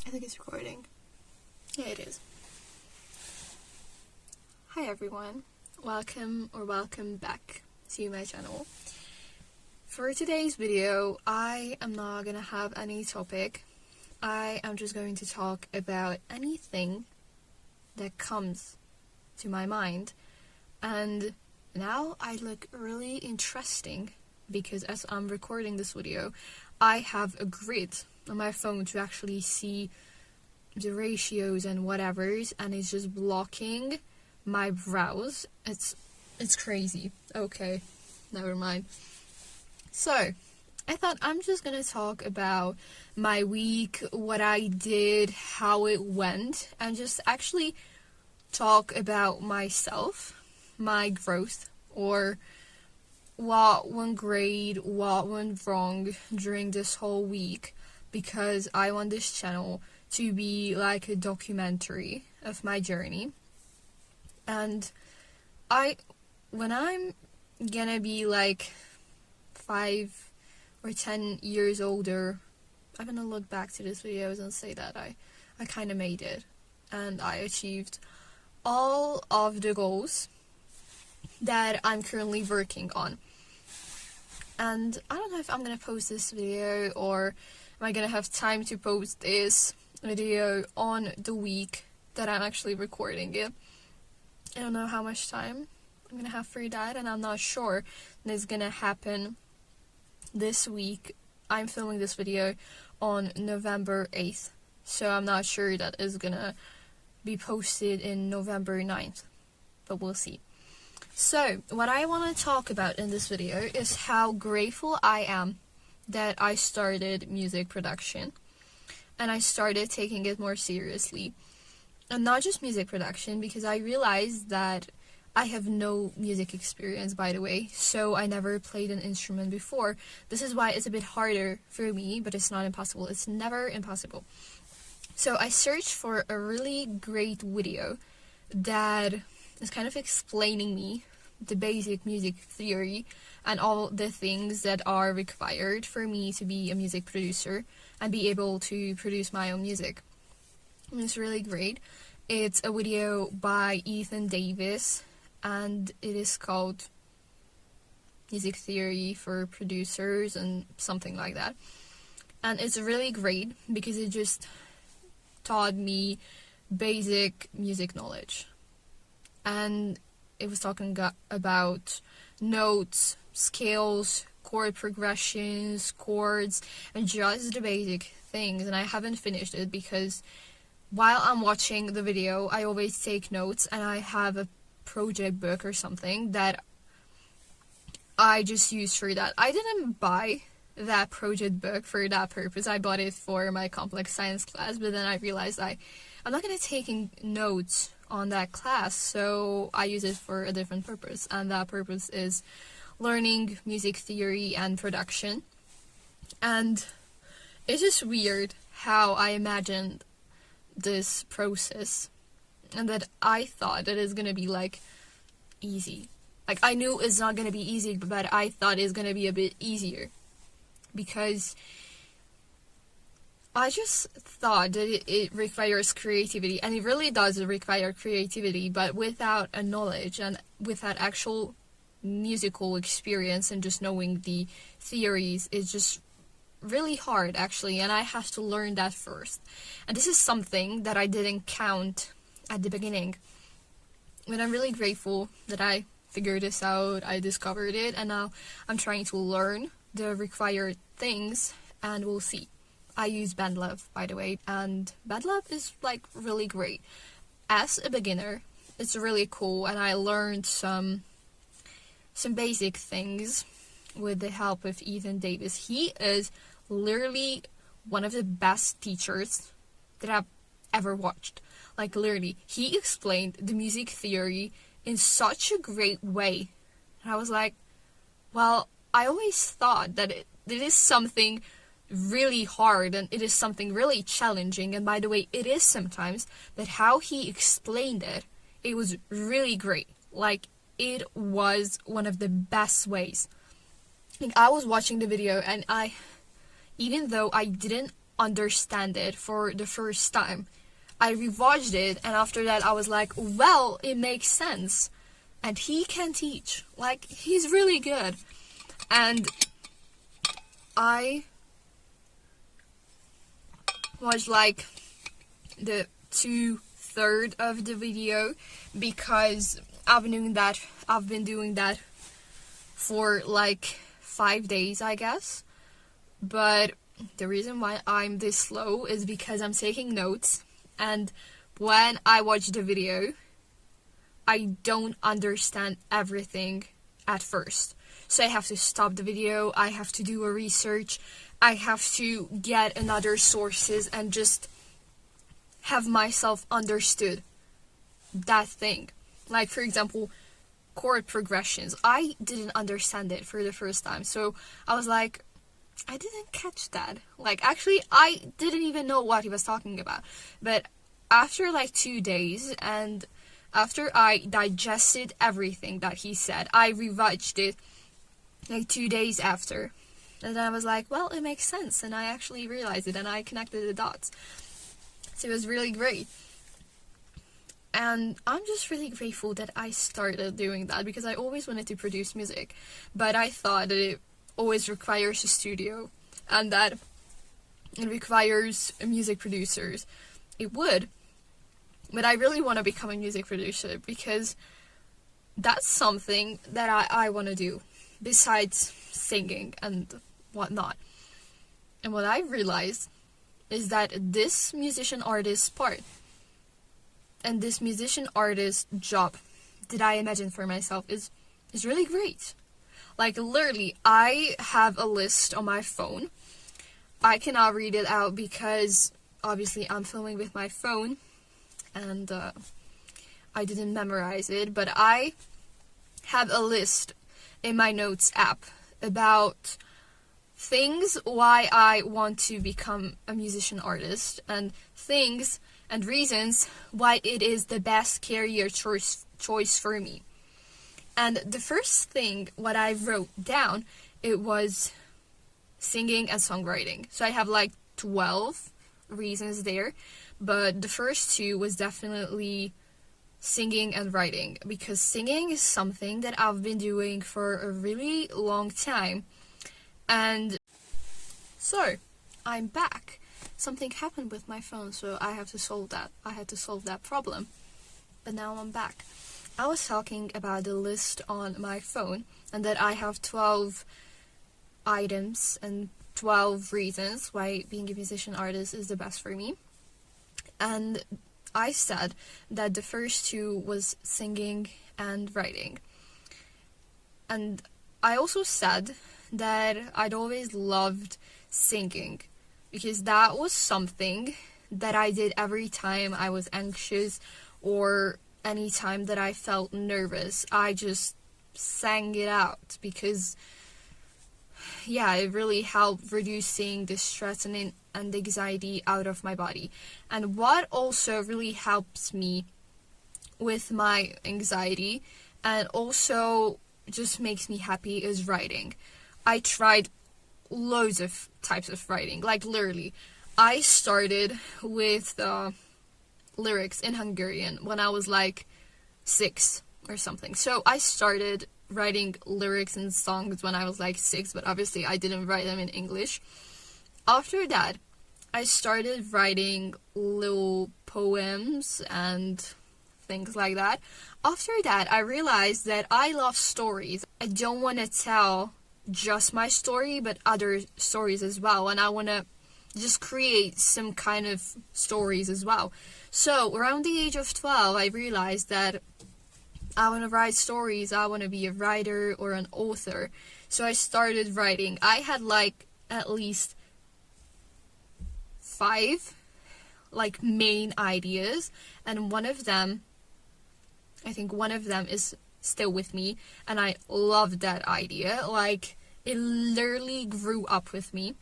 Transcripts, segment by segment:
I think it's recording. Yeah, it is. Hi everyone. Welcome back to my channel. For today's video, I am not gonna have any topic. I am just going to talk about anything that comes to my mind. And now I look really interesting because as I'm recording this video, I have a grid on my phone to actually see the ratios and whatevers, and it's just blocking my browse. It's crazy. Okay, never mind. So I thought I'm just gonna talk about my week, what I did, how it went, and just actually talk about myself, my growth, or what went great, what went wrong during this whole week, because I want this channel to be like a documentary of my journey. And when I'm gonna be like 5 or 10 years older, I'm gonna look back to this videos and say that I kind of made it and I achieved all of the goals that I'm currently working on. And I don't know if I'm gonna post this video or am I gonna have time to post this video on the week that I'm actually recording it. I don't know how much time I'm gonna have for that, and I'm not sure that it's gonna happen this week. I'm filming this video on November 8th, so I'm not sure that it's gonna be posted in November 9th, but we'll see. So, what I want to talk about in this video is how grateful I am that I started music production and I started taking it more seriously. And not just music production, because I realized that I have no music experience, by the way, so I never played an instrument before. This is why it's a bit harder for me, but it's not impossible. It's never impossible. So I searched for a really great video that is kind of explaining me the basic music theory and all the things that are required for me to be a music producer and be able to produce my own music. And it's really great. It's a video by Ethan Davis and it is called Music Theory for Producers and something like that. And it's really great because it just taught me basic music knowledge. And it was talking about notes, scales, chord progressions, chords, and just the basic things. And I haven't finished it because while I'm watching the video, I always take notes, and I have a project book or something that I just use for that. I didn't buy that project book for that purpose. I bought it for my complex science class, but then I realized I'm not going to take notes on that class, so I use it for a different purpose, and that purpose is learning music theory and production. And it's just weird how I imagined this process, and that I thought that it's gonna be like easy. Like, I knew it's not gonna be easy, but I thought it's gonna be a bit easier, because I just thought that it requires creativity, and it really does require creativity, but without a knowledge and without actual musical experience and just knowing the theories, it's just really hard actually, and I have to learn that first. And this is something that I didn't count at the beginning. But I'm really grateful that I figured this out, I discovered it, and now I'm trying to learn the required things, and we'll see. I use BandLab, by the way, and BandLab is like really great. As a beginner, it's really cool, and I learned some basic things with the help of Ethan Davis. He is literally one of the best teachers that I've ever watched. Like, literally, he explained the music theory in such a great way. And I was like, well, I always thought that it is something really hard and it is something really challenging, and by the way, it is sometimes, but how he explained it, it was really great. Like, it was one of the best ways. Like, I was watching the video and even though I didn't understand it for the first time. I rewatched it, and after that I was like, well, it makes sense. And he can teach. Like, he's really good. And I watched like the 2/3 of the video because I've been doing that for like 5 days, I guess. But the reason why I'm this slow is because I'm taking notes, and when I watch the video, I don't understand everything at first. So I have to stop the video, I have to do a research, I have to get another sources and just have myself understood that thing. Like, for example, chord progressions. I didn't understand it for the first time. So I was like, I didn't catch that. Like, actually, I didn't even know what he was talking about. But after like 2 days, and after I digested everything that he said, I rewatched it like 2 days after. And then I was like, well, it makes sense. And I actually realized it, and I connected the dots. So it was really great. And I'm just really grateful that I started doing that, because I always wanted to produce music. But I thought that it always requires a studio, and that it requires music producers. It would. But I really want to become a music producer, because that's something that I want to do, besides singing and whatnot. And what I realized is that this musician artist part and this musician artist job that I imagine for myself is really great. Like, literally, I have a list on my phone. I cannot read it out because obviously I'm filming with my phone, and I didn't memorize it, but I have a list in my notes app about things why I want to become a musician artist, and things and reasons why it is the best career choice for me. And the first thing what I wrote down, it was singing and songwriting. So I have like 12 reasons there, but the first two was definitely singing and writing, because singing is something that I've been doing for a really long time. And so I'm back. Something happened with my phone, so I have to solve that. I had to solve that problem. But now I'm back. I was talking about the list on my phone, and that I have 12 items and 12 reasons why being a musician artist is the best for me. And I said that the first two was singing and writing. And I also said that I'd always loved singing, because that was something that I did every time I was anxious, or any time that I felt nervous. I just sang it out, because yeah, it really helped reducing the stress and anxiety out of my body. And what also really helps me with my anxiety, and also just makes me happy, is writing. I tried loads of types of writing, like literally. I started with lyrics in Hungarian when I was like 6 or something. So I started writing lyrics and songs when I was like 6, but obviously I didn't write them in English. After that, I started writing little poems and things like that. After that, I realized that I love stories. I don't want to tell just my story, but other stories as well, and I want to just create some kind of stories as well. So around the age of 12, I realized that I want to write stories. I want to be a writer or an author. So I started writing. I had like at least 5 like main ideas, and one of them is still with me, and I love that idea. Like, it literally grew up with me,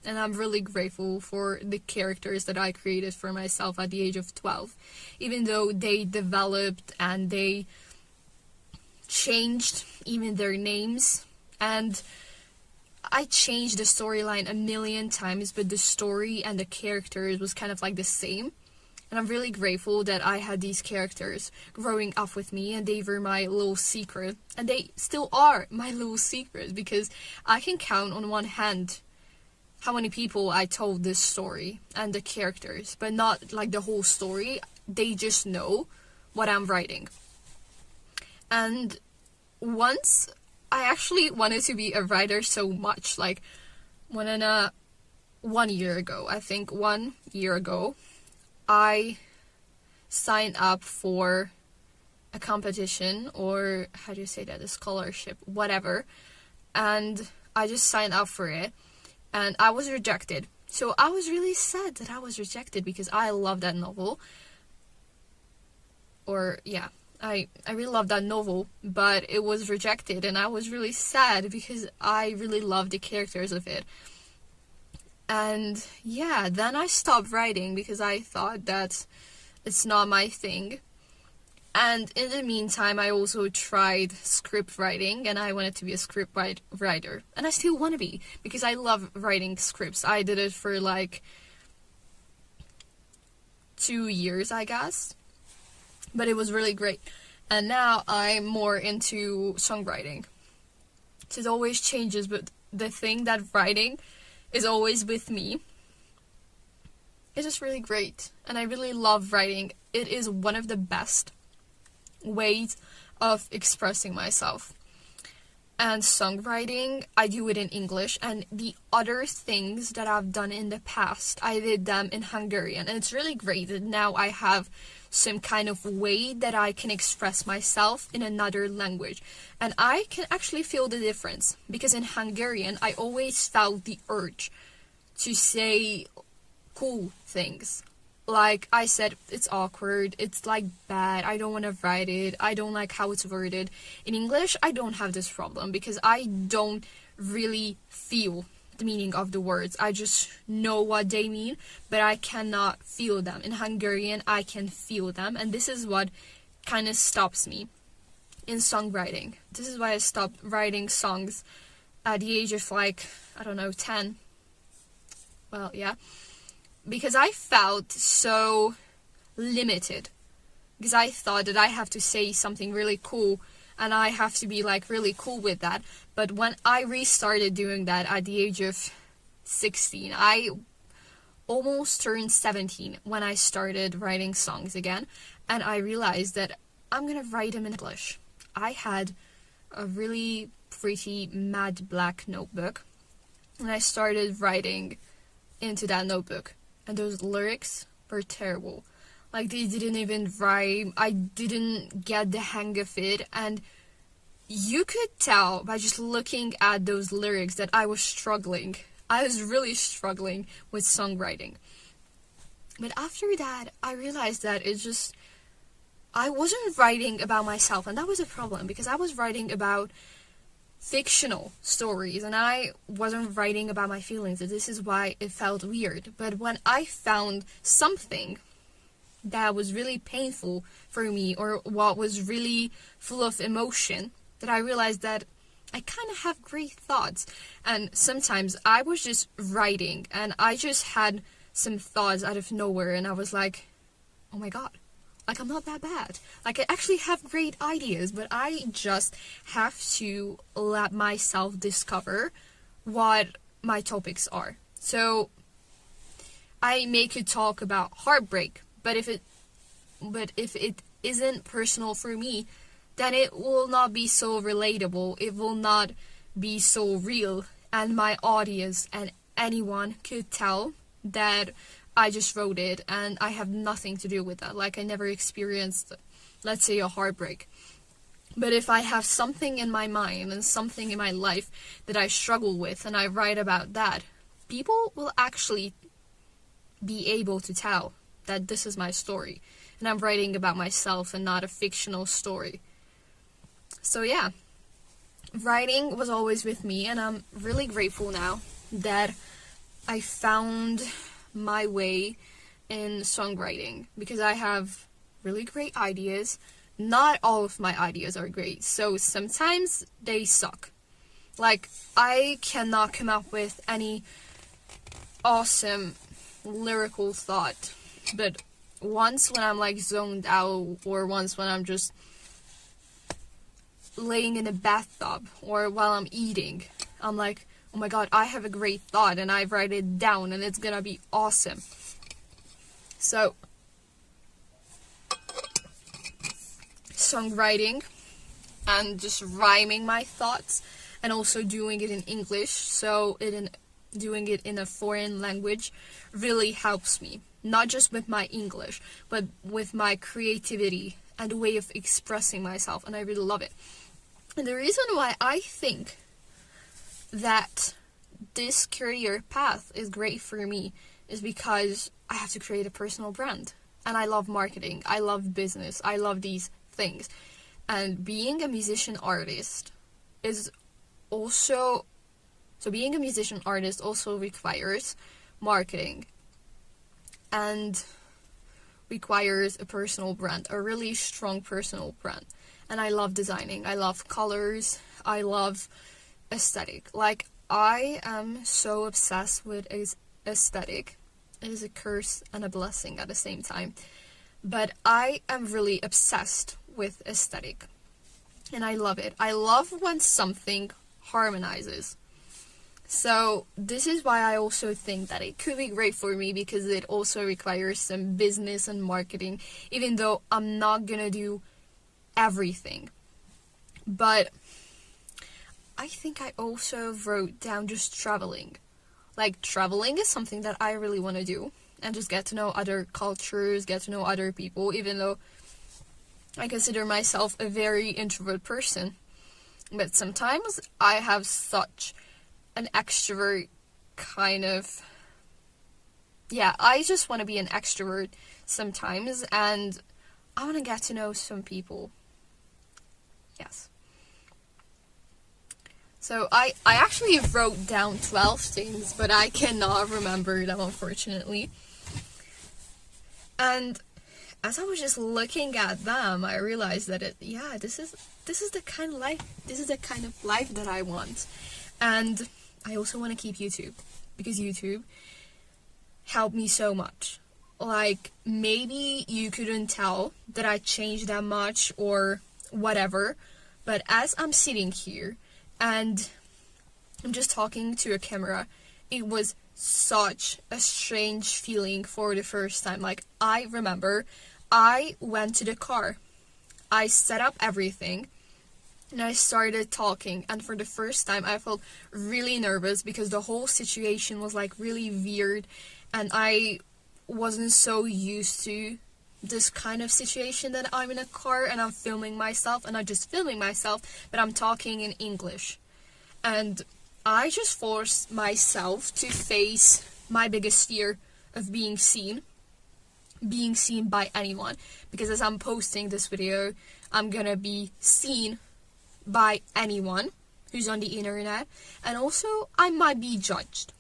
and I'm really grateful for the characters that I created for myself at the age of 12, even though they developed and they changed even their names. And I changed the storyline a million times, but the story and the characters was kind of like the same. And I'm really grateful that I had these characters growing up with me, and they were my little secret. And they still are my little secret, because I can count on one hand how many people I told this story and the characters, but not like the whole story. They just know what I'm writing. And once I actually wanted to be a writer so much, like 1 year ago, I think 1 year ago, I signed up for a competition, or how do you say that, a scholarship, whatever, and I just signed up for it, and I was rejected. So I was really sad that I was rejected, because I love that novel. Or yeah, I really love that novel, but it was rejected, and I was really sad because I really loved the characters of it. And yeah, then I stopped writing because I thought that it's not my thing. And in the meantime, I also tried script writing, and I wanted to be a script writer. And I still want to be, because I love writing scripts. I did it for like 2 years, I guess. But it was really great. And now I'm more into songwriting. So it always changes, but the thing that writing is always with me. It's just really great, and I really love writing. It is one of the best ways of expressing myself. And songwriting, I do it in English, and the other things that I've done in the past, I did them in Hungarian, and it's really great that now I have some kind of way that I can express myself in another language. And I can actually feel the difference, because in Hungarian I always felt the urge to say cool things. Like I said, it's awkward, it's like bad, I don't want to write it, I don't like how it's worded. In English, I don't have this problem, because I don't really feel the meaning of the words. I just know what they mean, but I cannot feel them. In Hungarian, I can feel them, and this is what kind of stops me in songwriting. This is why I stopped writing songs at the age of like, I don't know, 10. Well, yeah. Because I felt so limited. Because I thought that I have to say something really cool, and I have to be like really cool with that. But when I restarted doing that at the age of 16, I almost turned 17 when I started writing songs again, and I realized that I'm gonna write them in English. I had a really pretty matte black notebook, and I started writing into that notebook, and those lyrics were terrible. Like, they didn't even rhyme. I didn't get the hang of it, and you could tell by just looking at those lyrics that I was struggling. I was really struggling with songwriting. But after that, I realized that I wasn't writing about myself, and that was a problem, because I was writing about fictional stories, and I wasn't writing about my feelings, and this is why it felt weird. But when I found something that was really painful for me, or what was really full of emotion, that I realized that I kind of have great thoughts. And sometimes I was just writing, and I just had some thoughts out of nowhere, and I was like, oh my god, like, I'm not that bad. Like, I actually have great ideas, but I just have to let myself discover what my topics are. So I make a talk about heartbreak, but if it isn't personal for me, then it will not be so relatable, it will not be so real, and my audience and anyone could tell that I just wrote it and I have nothing to do with that. Like, I never experienced, let's say, a heartbreak. But if I have something in my mind and something in my life that I struggle with, and I write about that, people will actually be able to tell that this is my story, and I'm writing about myself and not a fictional story. So yeah, writing was always with me, and I'm really grateful now that I found my way in songwriting, because I have really great ideas. Not all of my ideas are great, so sometimes they suck. Like, I cannot come up with any awesome lyrical thought, but once when I'm like zoned out, or once when I'm just laying in a bathtub, or while I'm eating, I'm like, oh my god, I have a great thought, and I write it down, and it's gonna be awesome. So, songwriting and just rhyming my thoughts, and also doing it in English, so doing it in a foreign language really helps me. Not just with my English, but with my creativity and way of expressing myself, and I really love it. And the reason why I think that this career path is great for me is because I have to create a personal brand. And I love marketing, I love business, I love these things. And being a musician artist is also... So being a musician artist also requires marketing and requires a personal brand, a really strong personal brand. And I love designing, I love colors, I love aesthetic. Like, I am so obsessed with aesthetic. It is a curse and a blessing at the same time. But I am really obsessed with aesthetic. And I love it. I love when something harmonizes. So this is why I also think that it could be great for me, because it also requires some business and marketing, even though I'm not gonna do everything. But I think I also wrote down just traveling. Like, traveling is something that I really want to do, and just get to know other cultures, get to know other people, even though I consider myself a very introvert person. But sometimes I have such an extrovert kind of... Yeah, I just want to be an extrovert sometimes, and I want to get to know some people. Yes. So I actually wrote down 12 things, but I cannot remember them, unfortunately. And as I was just looking at them, I realized that this is the kind of life that I want. And I also want to keep YouTube, because YouTube helped me so much. Like, maybe you couldn't tell that I changed that much or whatever, but as I'm sitting here and I'm just talking to a camera, it was such a strange feeling for the first time. Like, I remember I went to the car, I set up everything, and I started talking, and for the first time I felt really nervous because the whole situation was like really weird, and I wasn't so used to this kind of situation that I'm in a car and I'm filming myself, and I'm just filming myself, but I'm talking in English. And I just forced myself to face my biggest fear of being seen by anyone, because as I'm posting this video, I'm gonna be seen by anyone who's on the internet, and also I might be judged.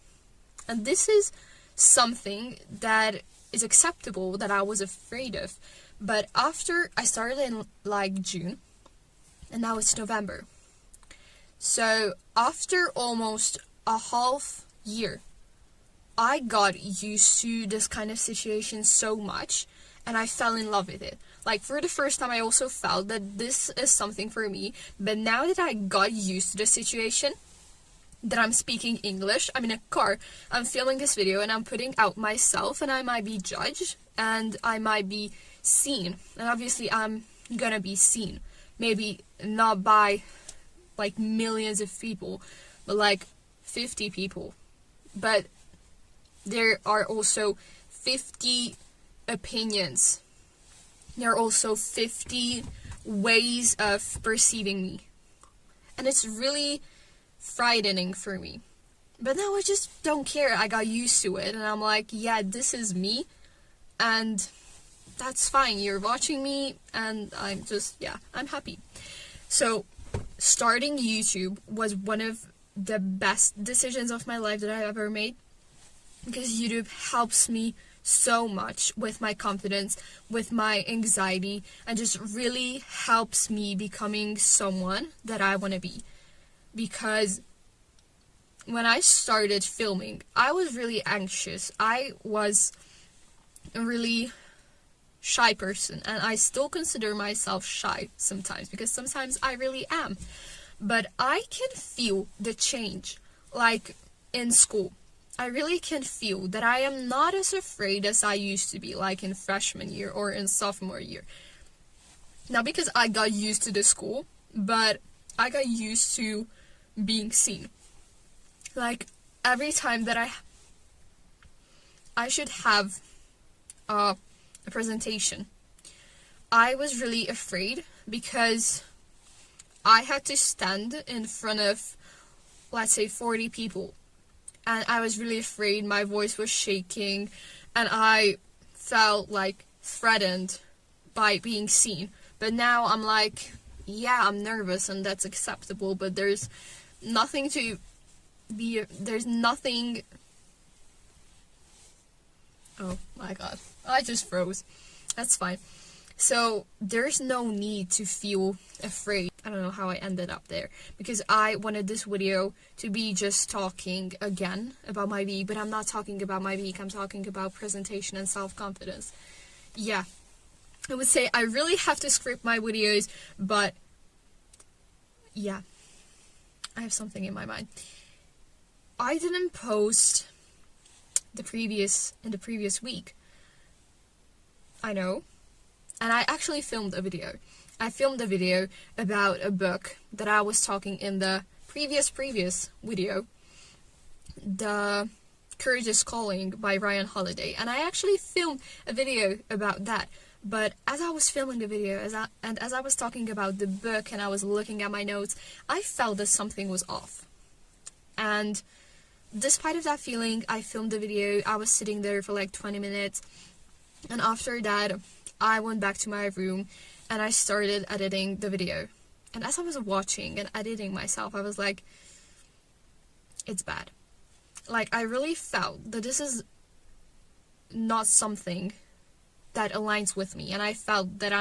And this is something that is acceptable, that I was afraid of. But after I started in like June, and now it's November, so after almost a half year, I got used to this kind of situation so much, and I fell in love with it. Like, for the first time I also felt that this is something for me, but now that I got used to the situation, that I'm speaking English, I'm in a car, I'm filming this video, and I'm putting out myself, and I might be judged, and I might be seen, and obviously I'm gonna be seen. Maybe not by like millions of people, but like 50 people. But there are also 50 opinions. There are also 50 ways of perceiving me. And it's really frightening for me. But now I just don't care. I got used to it, and I'm like, yeah, this is me, and that's fine. You're watching me, and I'm just, yeah, I'm happy. So starting YouTube was one of the best decisions of my life that I've ever made, because YouTube helps me so much with my confidence, with my anxiety, and just really helps me becoming someone that I want to be. because when I started filming, I was really anxious. I was a really shy person, and I still consider myself shy sometimes, because sometimes I really am. But I can feel the change, like in school. I really can feel that I am not as afraid as I used to be, like in freshman year or in sophomore year. Not because I got used to the school, but I got used to being seen. Like, every time that I should have a presentation, I was really afraid, because I had to stand in front of, let's say, 40 people. And I was really afraid, my voice was shaking, and I felt like threatened by being seen. But now I'm like, yeah, I'm nervous and that's acceptable, but there's nothing. Oh my god, I just froze. That's fine. So there's no need to feel afraid. I don't know how I ended up there, because I wanted this video to be just talking again about my week, but I'm not talking about my week, I'm talking about presentation and self-confidence. Yeah, I would say I really have to script my videos, but yeah, I have something in my mind. I didn't post in the previous week. I know. And I actually filmed a video. I filmed a video about a book that I was talking in the previous video. The Courage is Calling by Ryan Holiday. And I actually filmed a video about that. But as I was filming the video, as I was talking about the book and I was looking at my notes, I felt that something was off. And despite of that feeling, I filmed the video. I was sitting there for like 20 minutes. And after that, I went back to my room and I started editing the video. And as I was watching and editing myself, I was like, it's bad. Like, I really felt that this is not something that aligns with me. And I felt that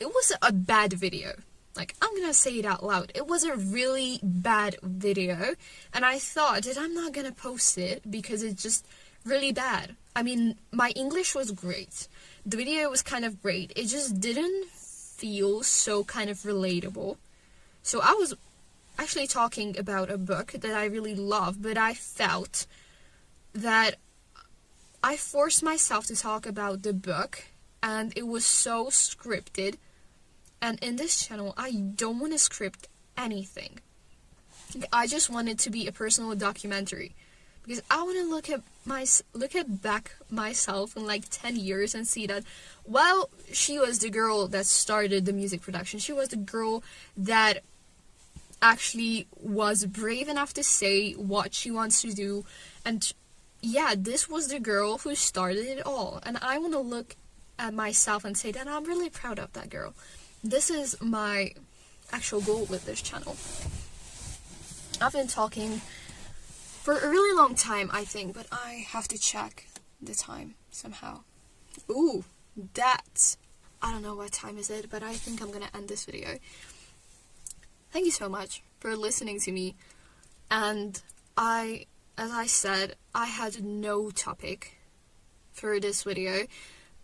it was a bad video. Like, I'm gonna say it out loud. It was a really bad video. And I thought that I'm not gonna post it because it's just really bad. I mean, my English was great. The video was kind of great. It just didn't feel so kind of relatable. So I was actually talking about a book that I really love, but I felt that I forced myself to talk about the book, and it was so scripted. And in this channel, I don't want to script anything. I just want it to be a personal documentary. Because I want to look at back myself in like 10 years and see that, well, she was the girl that started the music production. She was the girl that actually was brave enough to say what she wants to do. And yeah, this was the girl who started it all. And I want to look at myself and say that I'm really proud of that girl. This is my actual goal with this channel. I've been talking for a really long time, I think, but I have to check the time somehow. Ooh, I don't know what time is it, but I think I'm gonna end this video. Thank you so much for listening to me. And as I said, I had no topic for this video,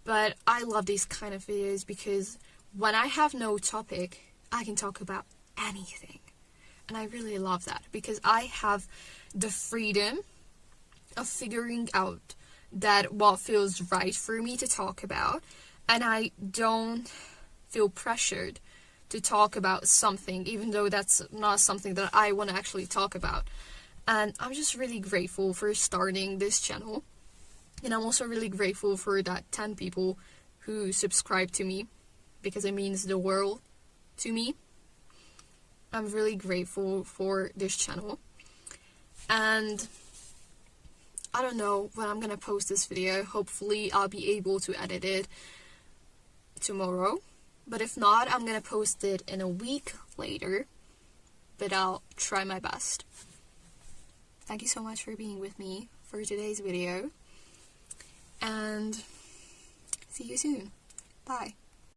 but I love these kind of videos because when I have no topic, I can talk about anything. And I really love that because I have the freedom of figuring out that what feels right for me to talk about, and I don't feel pressured to talk about something even though that's not something that I want to actually talk about. And I'm just really grateful for starting this channel, and I'm also really grateful for that 10 people who subscribe to me because it means the world to me. I'm really grateful for this channel. And I don't know when I'm gonna post this video. Hopefully I'll be able to edit it tomorrow. But if not, I'm gonna post it in a week later. But I'll try my best. Thank you so much for being with me for today's video. And see you soon. Bye.